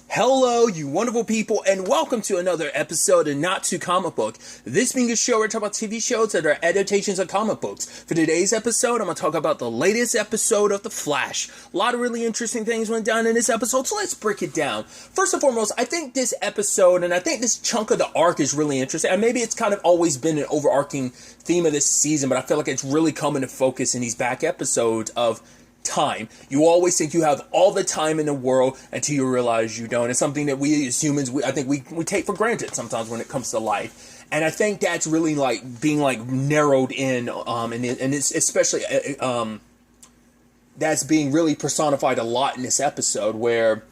Hello, you wonderful people, and welcome to another episode of Not Too Comic Book. This being a show where I talk about TV shows that are adaptations of comic books. For today's episode, I'm going to talk about the latest episode of The Flash. A lot of really interesting things went down in this episode, so let's break it down. First and foremost, I think this episode, and I think this chunk of the arc is really interesting, and maybe it's kind of always been an overarching theme of this season, but I feel like it's really coming to focus in these back episodes of time. You always think you have all the time in the world until you realize you don't. It's something that we as humans, I think we take for granted sometimes when it comes to life. And I think that's really like being like narrowed in, and it's especially that's being really personified a lot in this episode where,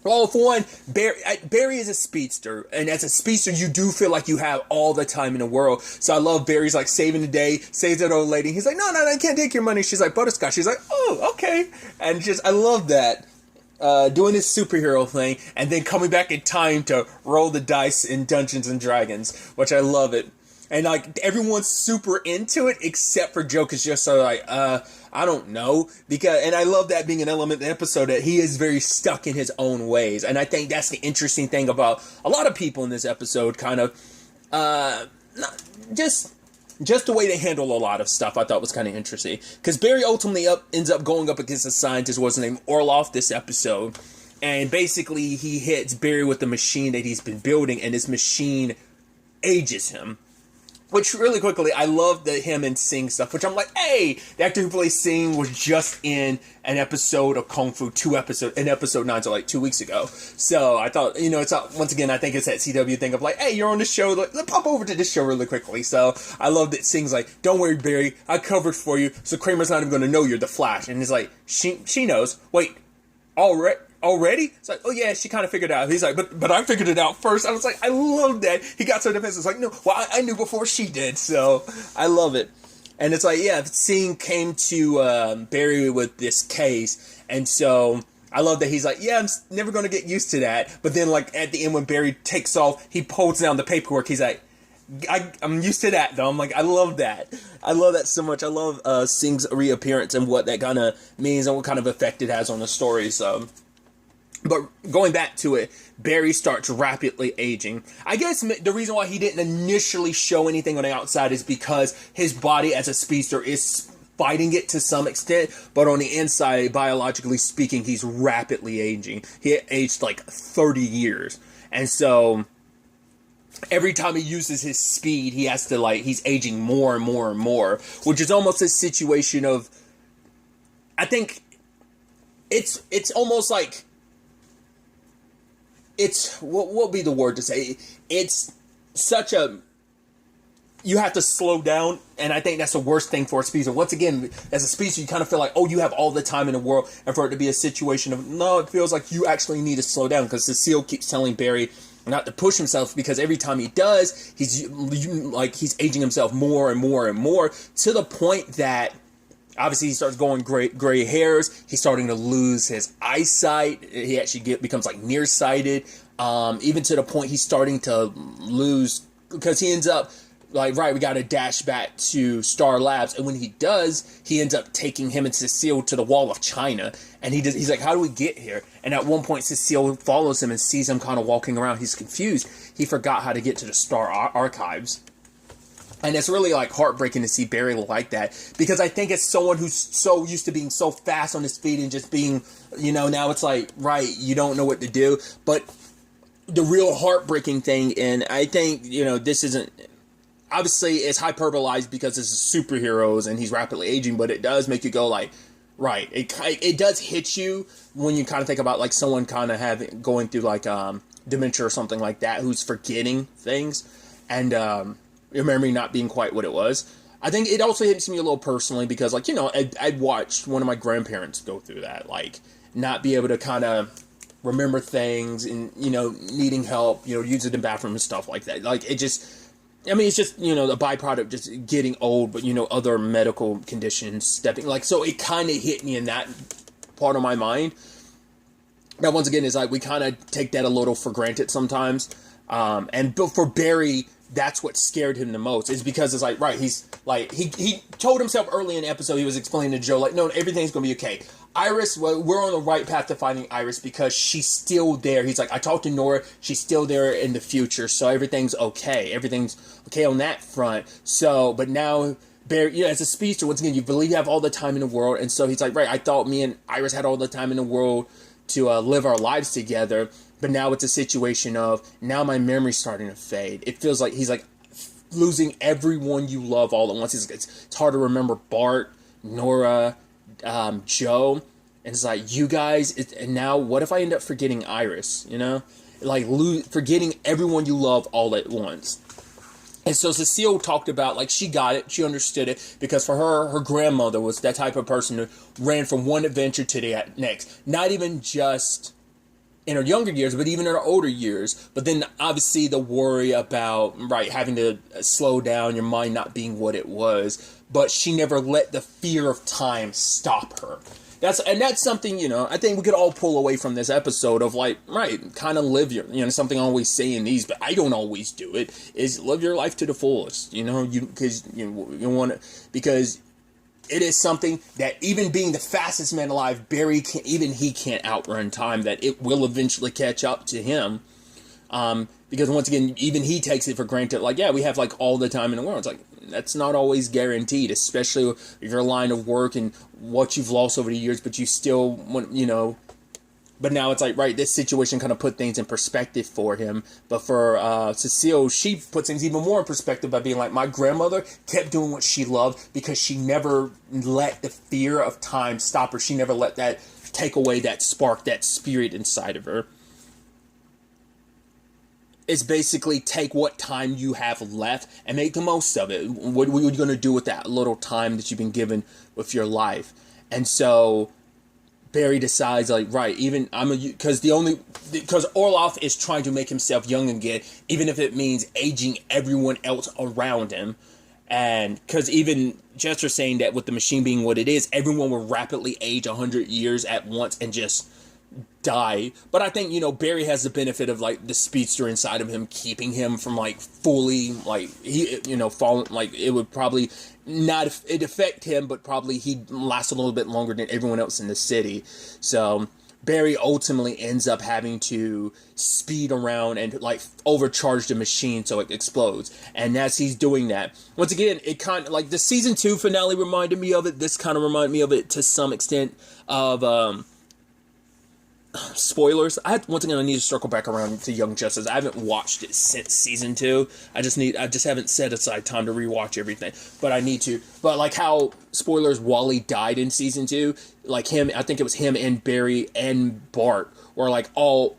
well, for one, Barry is a speedster, and as a speedster, you do feel like you have all the time in the world. So I love Barry's like saving the day, saves that old lady. He's like, no, I can't take your money. She's like, butterscotch. She's like, oh, okay. And just, I love that. Doing this superhero thing, and then coming back in time to roll the dice in Dungeons and Dragons, which I love it. And like everyone's super into it except for Joe, is just so like, I don't know, and I love that being an element in the episode that he is very stuck in his own ways, and I think that's the interesting thing about a lot of people in this episode. Kind of, just the way they handle a lot of stuff, I thought was kind of interesting. Because Barry ultimately ends up going up against a scientist, what's his name, Orloff, this episode, and basically he hits Barry with the machine that he's been building, and this machine ages him. Which, really quickly, I love the him and Sing stuff, which I'm like, hey, the actor who plays Sing was just in an episode of Kung Fu, in episode 9, so like 2 weeks ago. So I thought, it's once again, I think it's that CW thing of like, hey, you're on the show, let's pop over to this show really quickly. So I love that Sing's like, don't worry, Barry, I covered for you, so Kramer's not even going to know you're the Flash. And he's like, she knows. Wait, already? It's like, oh yeah, she kind of figured it out. He's like, but I figured it out first. I was like, I love that. He got so defensive. It's like, no, well, I knew before she did, so I love it. And it's like, yeah, Singh came to Barry with this case, and so I love that he's like, yeah, I'm never going to get used to that. But then, like, at the end when Barry takes off, he pulls down the paperwork. He's like, I'm used to that, though. I'm like, I love that. I love that so much. I love Singh's reappearance and what that kind of means and what kind of effect it has on the story, so... But going back to it, Barry starts rapidly aging. I guess the reason why he didn't initially show anything on the outside is because his body as a speedster is fighting it to some extent, but on the inside, biologically speaking, he's rapidly aging. He aged like 30 years. And so every time he uses his speed, he has to he's aging more and more and more, which is almost a situation of, I think it's almost like, what would be the word to say? It's such a, you have to slow down, and I think that's the worst thing for a speedster. Once again, as a speedster, you kind of feel like, oh, you have all the time in the world, and for it to be a situation of, no, it feels like you actually need to slow down, because Cecile keeps telling Barry not to push himself, because every time he does, he's aging himself more and more and more, to the point that obviously, he starts going gray hairs. He's starting to lose his eyesight. He actually becomes like nearsighted. Even to the point he's starting to lose, because he ends up like, right, we got to dash back to Star Labs. And when he does, he ends up taking him and Cecile to the Wall of China. And he's like, how do we get here? And at one point, Cecile follows him and sees him kind of walking around. He's confused. He forgot how to get to the Star Archives. And it's really, like, heartbreaking to see Barry like that. Because I think it's someone who's so used to being so fast on his feet and just being, now it's like, right, you don't know what to do. But the real heartbreaking thing, and I think, this isn't... Obviously, it's hyperbolized because this is superheroes and he's rapidly aging, but it does make you go, like, right. It does hit you when you kind of think about, like, someone kind of going through, like, dementia or something like that, who's forgetting things. And, remembering not being quite what it was. I think it also hits me a little personally because, like, I'd watched one of my grandparents go through that, like, not be able to kind of remember things and, needing help, using the bathroom and stuff like that. Like, it's just a byproduct just getting old, but, other medical conditions stepping, like, so it kind of hit me in that part of my mind. Now, once again, it's like we kind of take that a little for granted sometimes. And for Barry, that's what scared him the most, is because it's like, right, he's like, he told himself early in the episode, he was explaining to Joe, like, no, everything's going to be okay. Iris, well, we're on the right path to finding Iris because she's still there. He's like, I talked to Nora, she's still there in the future, so everything's okay. Everything's okay on that front. So, but now, Barry, you know, as a speedster, once again, you believe you have all the time in the world, and so he's like, right, I thought me and Iris had all the time in the world to live our lives together, but now it's a situation of, now my memory's starting to fade. It feels like, he's like, losing everyone you love all at once. It's hard to remember Bart, Nora, Joe, and it's like, you guys, and now what if I end up forgetting Iris, you know, like forgetting everyone you love all at once. And so Cecile talked about, like, she got it, she understood it, because for her grandmother was that type of person who ran from one adventure to the next, not even just in her younger years, but even in her older years. But then obviously the worry about, right, having to slow down, your mind not being what it was. But she never let the fear of time stop her. That's something, you know, I think we could all pull away from this episode of, like, right, kind of live your, you know, something I always say in these, but I don't always do it, is live your life to the fullest, you know, because you want to, because it is something that, even being the fastest man alive, Barry can't, even he can't outrun time, that it will eventually catch up to him. Because once again, even he takes it for granted, like, yeah, we have, like, all the time in the world. It's like, that's not always guaranteed, especially with your line of work and what you've lost over the years, but you still want, you know, but now it's like, right, this situation kind of put things in perspective for him. But for Cecile, she puts things even more in perspective by being like, my grandmother kept doing what she loved because she never let the fear of time stop her. She never let that take away that spark, that spirit inside of her. It's basically take what time you have left and make the most of it. What are you going to do with that little time that you've been given with your life? And so Barry decides, like, right, even because Orloff is trying to make himself young again, even if it means aging everyone else around him. And because even Jester saying that with the machine being what it is, everyone will rapidly age 100 years at once and just die. But I think, you know, Barry has the benefit of, like, the speedster inside of him keeping him from, like, fully, like, he, you know, falling, like, it would probably not, it affect him, but probably he'd last a little bit longer than everyone else in the city. So Barry ultimately ends up having to speed around and, like, overcharge the machine so it explodes. And as he's doing that, once again, it kind of, like, the season 2 finale reminded me of it. This kind of reminded me of it to some extent of, spoilers. Once again, I need to circle back around to Young Justice. I haven't watched it since season 2. I just haven't set aside time to rewatch everything, but I need to. But, like, how, spoilers, Wally died in season 2, like, him, I think it was him and Barry and Bart were, like, all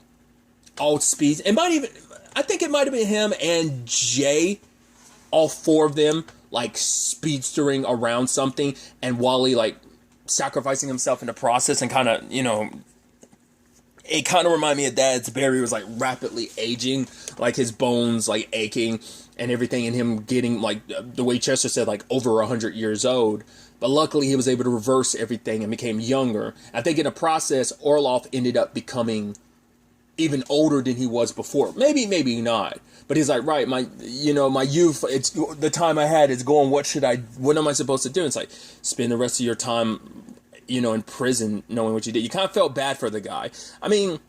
speeds. I think it might have been him and Jay, all 4 of them, like, speedstering around something, and Wally, like, sacrificing himself in the process, and kind of, you know, it kind of reminded me of that, as Barry was, like, rapidly aging, like, his bones, like, aching and everything, and him getting, like, the way Chester said, like, over 100 years old. But luckily he was able to reverse everything and became younger. I think in the process, Orloff ended up becoming even older than he was before. Maybe not. But he's like, right, my youth, it's the time I had is gone. What am I supposed to do? It's like, spend the rest of your time, you know, in prison, knowing what you did. You kind of felt bad for the guy. I mean,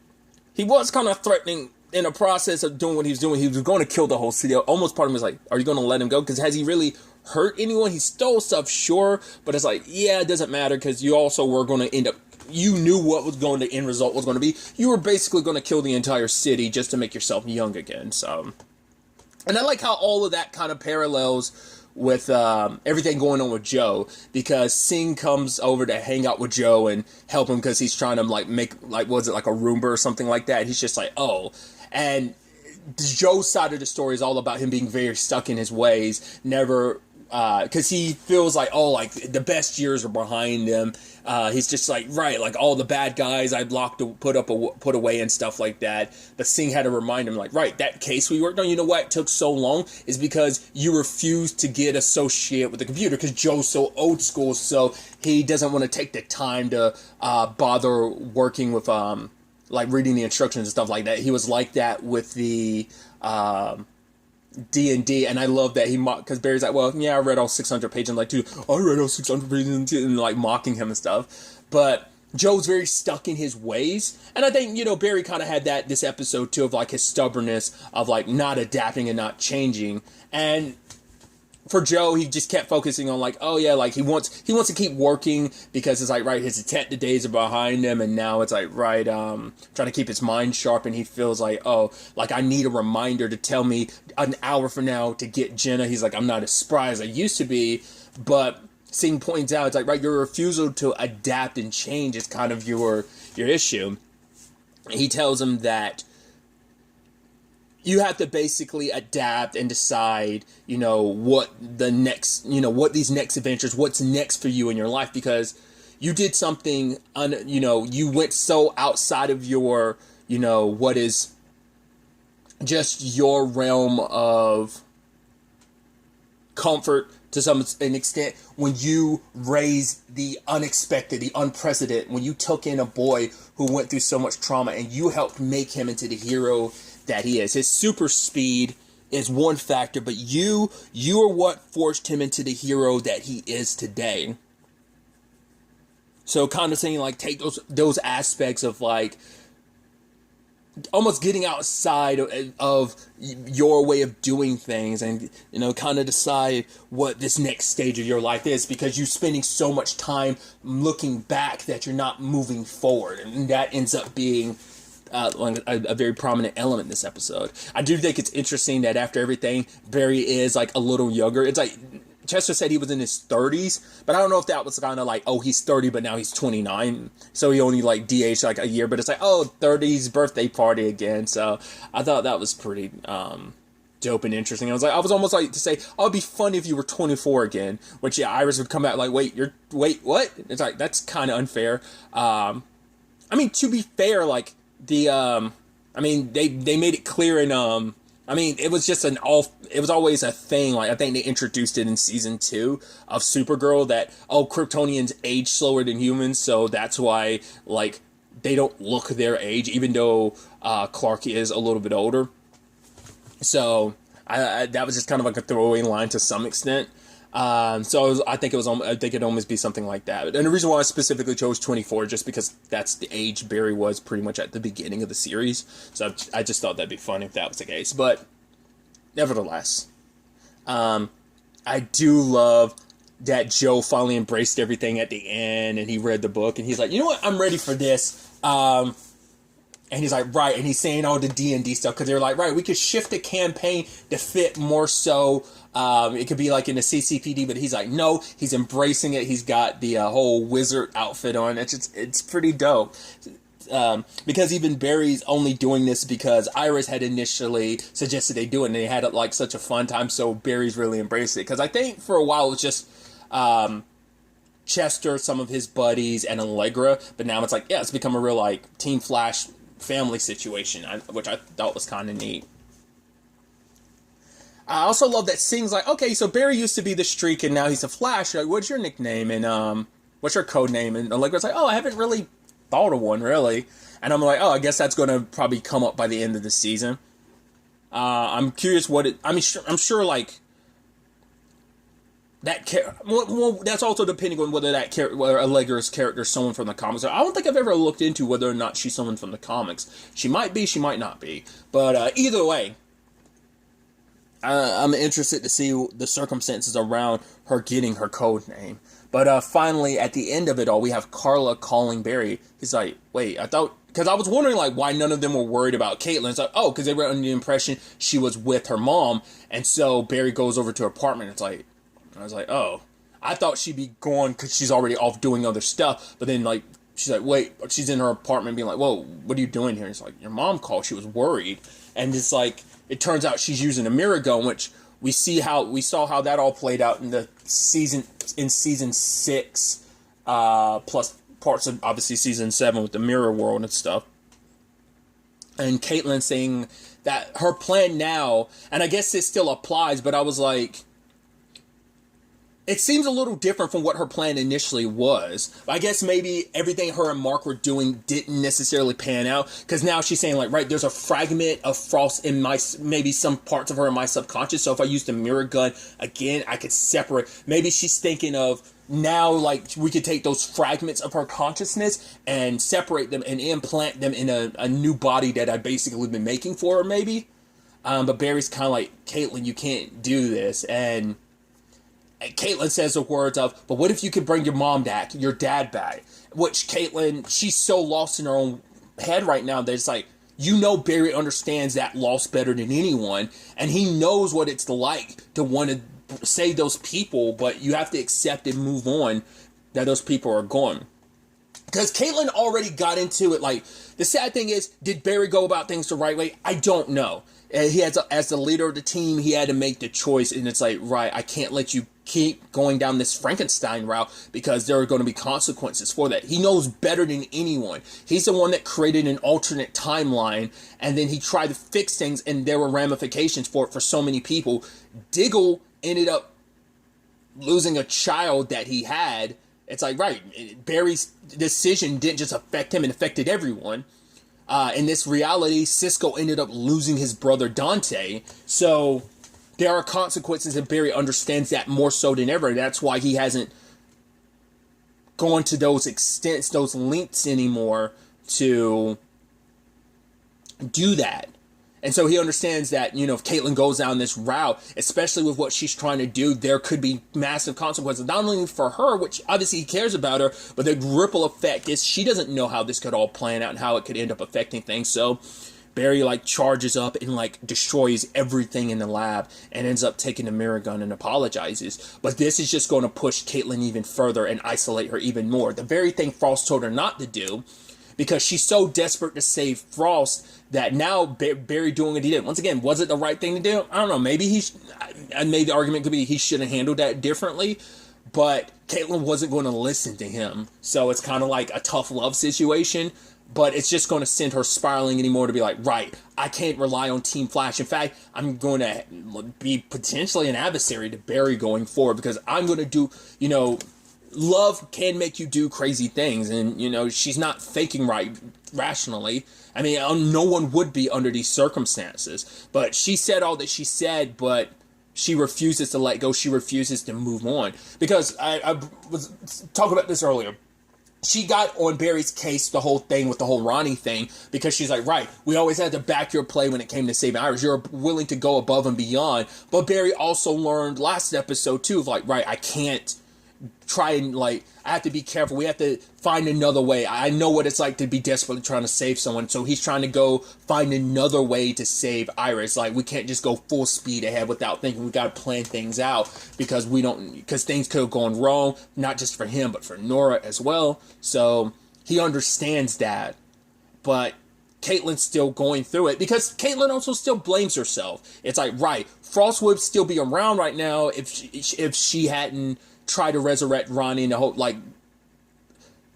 he was kind of threatening in the process of doing what he was doing. He was going to kill the whole city. Almost part of him was like, are you going to let him go? Because has he really hurt anyone? He stole stuff, sure, but it's like, yeah, it doesn't matter, because you also were going to end up, you knew what was going to, end result was going to be. You were basically going to kill the entire city just to make yourself young again. So, and I like how all of that kind of parallels with everything going on with Joe, because Singh comes over to hang out with Joe and help him because he's trying to, like, make, like, was it like a Roomba or something like that? And he's just like, oh. And Joe's side of the story is all about him being very stuck in his ways, never, because he feels like, oh, like, the best years are behind him. He's just like, right, like, all the bad guys I'd put away and stuff like that. But Singh had to remind him, like, right, that case we worked on, you know why it took so long? Is because you refused to get associated with the computer, because Joe's so old school, so he doesn't want to take the time to bother working with, like, reading the instructions and stuff like that. He was like that with the D&D, and I love that he because Barry's like, well, yeah, I read all 600 pages, and like, dude, I read all 600 pages, and like, mocking him and stuff. But Joe's very stuck in his ways. And I think, Barry kind of had that this episode too, of like his stubbornness of like not adapting and not changing. And for Joe, he just kept focusing on like, oh yeah, like he wants to keep working because it's like, right, his detective days are behind him, and now it's like, right, trying to keep his mind sharp, and he feels like, oh, like I need a reminder to tell me an hour from now to get Jenna. He's like, I'm not as spry as I used to be, but Singh points out, it's like, right, your refusal to adapt and change is kind of your issue. He tells him that you have to basically adapt and decide, what the next, what these next adventures, what's next for you in your life, because you did something, you went so outside of your, what is just your realm of comfort to an extent when you raised the unexpected, the unprecedented, when you took in a boy who went through so much trauma and you helped make him into the hero that he is. His super speed is one factor, but you are what forged him into the hero that he is today. So kind of saying like, take those aspects of like almost getting outside of your way of doing things and, kind of decide what this next stage of your life is, because you're spending so much time looking back that you're not moving forward. And that ends up being a very prominent element in this episode. I do think it's interesting that after everything, Barry is like a little younger. It's like Chester said he was in his 30s, but I don't know if that was kind of like, oh, he's 30, but now he's 29. So he only like de-aged like a year, but it's like, oh, 30's birthday party again. So I thought that was pretty dope and interesting. I was almost like to say, oh, it'd be fun if you were 24 again, which Iris would come out like, wait, what? It's like, that's kind of unfair. I mean, to be fair, like they made it clear in, it was just it was always a thing. Like, I think they introduced it in season 2 of Supergirl that, Kryptonians age slower than humans. So that's why, like, they don't look their age, even though, Clark is a little bit older. So that was just kind of like a throwaway line to some extent. I think it'd almost be something like that. And the reason why I specifically chose 24, just because that's the age Barry was pretty much at the beginning of the series. So I just thought that'd be fun if that was the case. But nevertheless, I do love that Joe finally embraced everything at the end, and he read the book, and he's like, you know what, I'm ready for this. And he's like, right, and he's saying all the D&D stuff, because they're like, right, we could shift the campaign to fit more so. It could be like in the CCPD, but he's like, no, he's embracing it. He's got the whole wizard outfit on. It's pretty dope. Because even Barry's only doing this because Iris had initially suggested they do it, and they had like such a fun time, so Barry's really embraced it. Because I think for a while it was just Chester, some of his buddies, and Allegra, but now it's like, yeah, it's become a real like Team Flash family situation, which I thought was kind of neat. I also love that Singh's like, okay, so Barry used to be the Streak and now he's a Flash. Like, what's your nickname? And what's your code name? And Allegra's like, oh, I haven't really thought of one, really. And I'm like, oh, I guess that's going to probably come up by the end of the season. I'm curious I'm sure like that well, that's also depending on whether whether Allegra's character is someone from the comics. I don't think I've ever looked into whether or not she's someone from the comics. She might be, she might not be. But either way, I'm interested to see the circumstances around her getting her code name. But finally, at the end of it all, we have Carla calling Barry. He's like, wait, I thought... Because I was wondering, like, why none of them were worried about Caitlin. It's like, oh, because they were under the impression she was with her mom. And so Barry goes over to her apartment. It's like... I was like, oh. I thought she'd be gone because she's already off doing other stuff. But then, like, she's like, wait. She's in her apartment being like, whoa, what are you doing here? It's like, your mom called. She was worried. And it's like... It turns out she's using a mirror gun, which we saw how that all played out in season 6, plus parts of obviously season 7 with the mirror world and stuff. And Caitlin saying that her plan now, and I guess this still applies, but I was like, it seems a little different from what her plan initially was. I guess maybe everything her and Mark were doing didn't necessarily pan out. Because now she's saying, like, right, there's a fragment of Frost in maybe some parts of her in my subconscious. So if I use the mirror gun again, I could separate. Maybe she's thinking of now, like, we could take those fragments of her consciousness and separate them and implant them in a new body that I basically been making for her, maybe. But Barry's kind of like, Caitlin, you can't do this. And Caitlin says the words of, but what if you could bring your mom back, your dad back? Which Caitlin, she's so lost in her own head right now that it's like, you know, Barry understands that loss better than anyone. And he knows what it's like to want to save those people, but you have to accept and move on that those people are gone. Because Caitlin already got into it. Like, the sad thing is, did Barry go about things the right way? I don't know. He has, as the leader of the team, he had to make the choice, and it's like, right, I can't let you keep going down this Frankenstein route because there are going to be consequences for that. He knows better than anyone. He's the one that created an alternate timeline, and then he tried to fix things, and there were ramifications for it for so many people. Diggle ended up losing a child that he had. It's like, right, Barry's decision didn't just affect him, it affected everyone. In this reality, Cisco ended up losing his brother Dante. So there are consequences, and Barry understands that more so than ever. That's why he hasn't gone to those extents, those lengths anymore to do that. And so he understands that, you know, if Caitlin goes down this route, especially with what she's trying to do, there could be massive consequences, not only for her, which obviously he cares about her, but the ripple effect is she doesn't know how this could all plan out and how it could end up affecting things. So Barry, like, charges up and, like, destroys everything in the lab and ends up taking the mirror gun and apologizes. But this is just going to push Caitlin even further and isolate her even more. The very thing Frost told her not to do, because she's so desperate to save Frost that now Barry doing what he did. Once again, was it the right thing to do? I don't know. Maybe I made the argument could be he should have handled that differently, but Caitlin wasn't going to listen to him. So it's kind of like a tough love situation, but it's just going to send her spiraling anymore to be like, right, I can't rely on Team Flash. In fact, I'm going to be potentially an adversary to Barry going forward because I'm going to do, you know, love can make you do crazy things, and, you know, she's not faking right rationally. I mean, no one would be under these circumstances, but she said all that she said, but she refuses to let go. She refuses to move on, because I was talking about this earlier. She got on Barry's case, the whole thing with the whole Ronnie thing, because she's like, right, we always had to back your play when it came to saving Iris. You're willing to go above and beyond. But Barry also learned last episode too of like, right, I can't try and, like, I have to be careful. We have to find another way. I know what it's like to be desperately trying to save someone. So he's trying to go find another way to save Iris. Like, we can't just go full speed ahead without thinking. We got to plan things out because things could have gone wrong, not just for him, but for Nora as well. So he understands that. But Caitlin's still going through it because Caitlin also still blames herself. It's like, right, Frost would still be around right now if she hadn't try to resurrect Ronnie and the whole, like,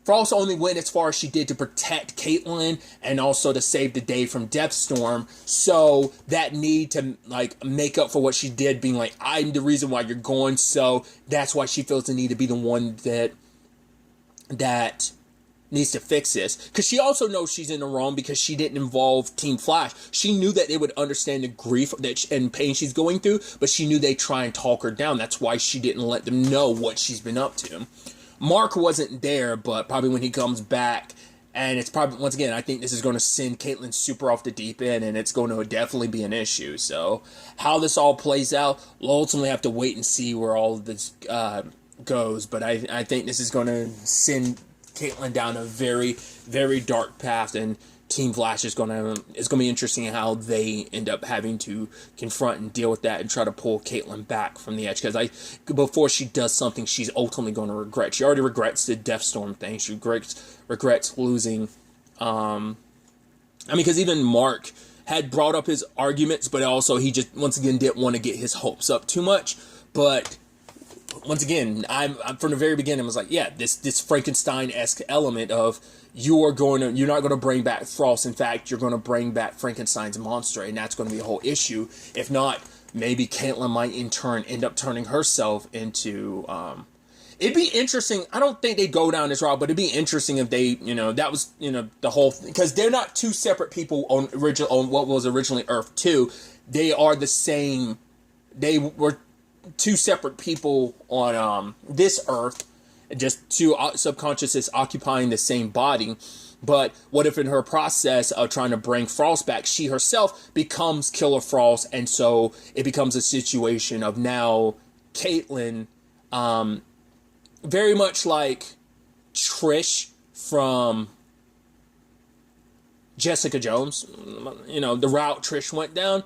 Frost only went as far as she did to protect Caitlin and also to save the day from Deathstorm. So that need to, like, make up for what she did, being like, I'm the reason why you're going. So that's why she feels the need to be the one that needs to fix this. Because she also knows she's in the wrong because she didn't involve Team Flash. She knew that they would understand the grief and pain she's going through, but she knew they'd try and talk her down. That's why she didn't let them know what she's been up to. Mark wasn't there, but probably when he comes back, and it's probably, once again, I think this is going to send Caitlin super off the deep end, and it's going to definitely be an issue. So how this all plays out, we'll ultimately have to wait and see where all of this goes, but I think this is going to send Caitlin down a very, very dark path, and Team Flash it's going to be interesting how they end up having to confront and deal with that and try to pull Caitlin back from the edge, because before she does something she's ultimately going to regret. She already regrets the Deathstorm thing. She regrets losing. Because even Mark had brought up his arguments, but also he just once again didn't want to get his hopes up too much. But once again, I'm from the very beginning, I was like, yeah, this Frankenstein-esque element of you're not going to bring back Frost. In fact, you're going to bring back Frankenstein's monster, and that's going to be a whole issue. If not, maybe Caitlin might in turn end up turning herself into. It'd be interesting. I don't think they'd go down this route, but it'd be interesting if they, that was, the whole thing, because they're not two separate people on what was originally Earth 2. They are the same. They were two separate people on this Earth, just two subconsciouses occupying the same body. But what if in her process of trying to bring Frost back, she herself becomes Killer Frost, and so it becomes a situation of now Caitlyn, very much like Trish from Jessica Jones, the route Trish went down.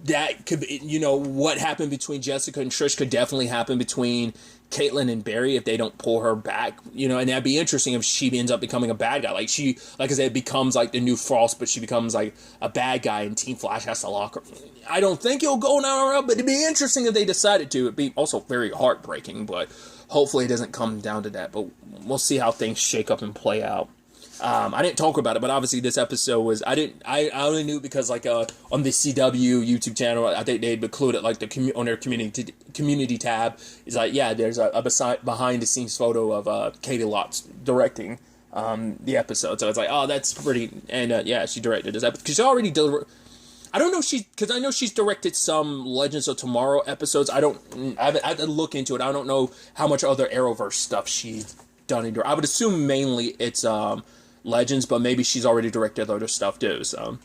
That could be, what happened between Jessica and Trish could definitely happen between Caitlyn and Barry if they don't pull her back, and that'd be interesting if she ends up becoming a bad guy. Like I said, becomes like the new Frost, but she becomes like a bad guy and Team Flash has to lock her. I don't think it'll go down around, but it'd be interesting if they decided to. It'd be also very heartbreaking, but hopefully it doesn't come down to that. But we'll see how things shake up and play out. I didn't talk about it, but obviously this episode was, I only knew because like on the CW YouTube channel, I think they'd included like on their community tab, is like, yeah, there's a behind the scenes photo of Katie Lotz directing the episode. So it's like, oh, that's pretty, and yeah, she directed this episode, because she already did. I don't know because I know she's directed some Legends of Tomorrow episodes. I had to look into it. I don't know how much other Arrowverse stuff she's done. I would assume mainly it's Legends, but maybe she's already directed other stuff too. So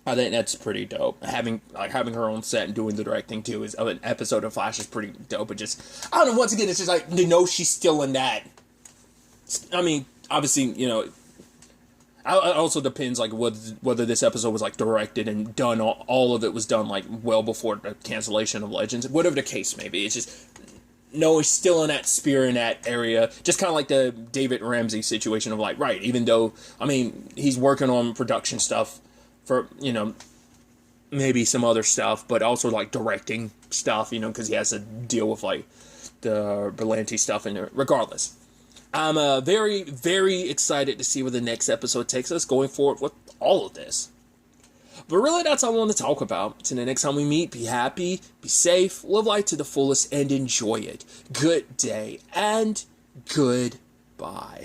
I think that's pretty dope. Having her own set and doing the directing too is of an episode of Flash is pretty dope. But just, I don't know. Once again, it's just like to know she's still in that. I mean, obviously, it also depends like whether this episode was like directed and done. All of it was done like well before the cancellation of Legends. Whatever the case may be, it's just. No, he's still in that sphere in that area. Just kind of like the David Ramsey situation of like, right, even though, I mean, he's working on production stuff for, maybe some other stuff, but also like directing stuff, because he has to deal with like the Berlanti stuff in there. Regardless, I'm very, very excited to see where the next episode takes us going forward with all of this. But really, that's all I want to talk about. Till the next time we meet, be happy, be safe, live life to the fullest, and enjoy it. Good day, and goodbye.